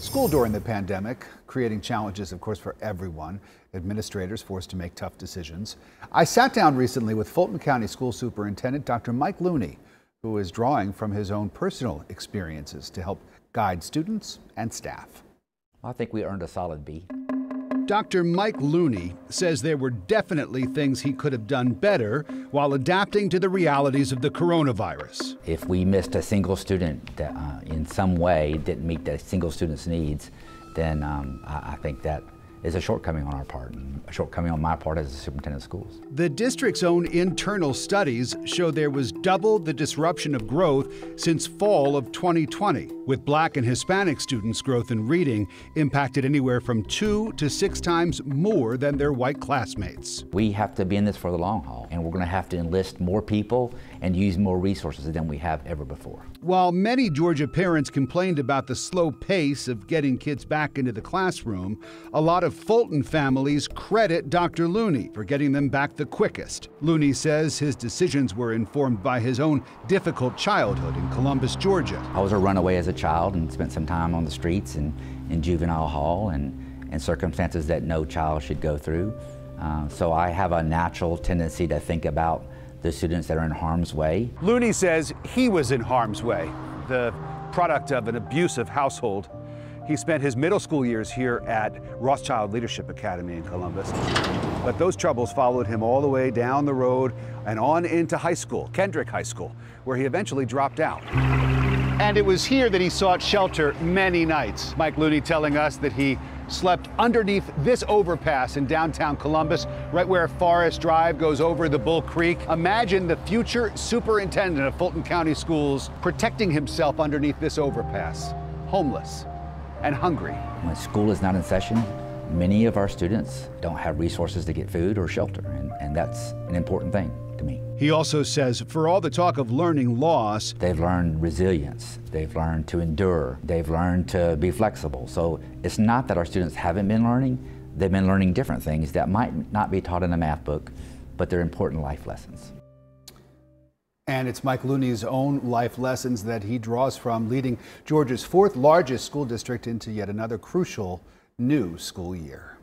School during the pandemic, creating challenges, of course, for everyone. Administrators forced to make tough decisions. I sat down recently with Fulton County School Superintendent Dr. Mike Looney, who is drawing from his own personal experiences to help guide students and staff. I think we earned a solid B. Dr. Mike Looney says there were definitely things he could have done better while adapting to the realities of the coronavirus. If we missed a single student that in some way didn't meet that single student's needs, then I think that is a shortcoming on our part, and a shortcoming on my part as a superintendent of schools. The district's own internal studies show there was double the disruption of growth since fall of 2020, with Black and Hispanic students' growth in reading impacted anywhere from 2 to 6 times more than their white classmates. We have to be in this for the long haul, and we're going to have to enlist more people and use more resources than we have ever before. While many Georgia parents complained about the slow pace of getting kids back into the classroom, a lot of Fulton families credit Dr. Looney for getting them back the quickest. Looney says his decisions were informed by his own difficult childhood in Columbus, Georgia. I was a runaway as a child and spent some time on the streets and in juvenile hall and circumstances that no child should go through. So I have a natural tendency to think about the students that are in harm's way. Looney says he was in harm's way, the product of an abusive household. He spent his middle school years here at Rothschild Leadership Academy in Columbus. But those troubles followed him all the way down the road and on into high school, Kendrick High School, where he eventually dropped out. And it was here that he sought shelter many nights. Mike Looney telling us that he slept underneath this overpass in downtown Columbus, right where Forest Drive goes over the Bull Creek. Imagine the future superintendent of Fulton County Schools protecting himself underneath this overpass, homeless and hungry. When school is not in session, many of our students don't have resources to get food or shelter, and that's an important thing to me. He also says for all the talk of learning loss, they've learned resilience, they've learned to endure, they've learned to be flexible. So it's not that our students haven't been learning, they've been learning different things that might not be taught in a math book, but they're important life lessons. And it's Mike Looney's own life lessons that he draws from, leading Georgia's 4th largest school district into yet another crucial new school year.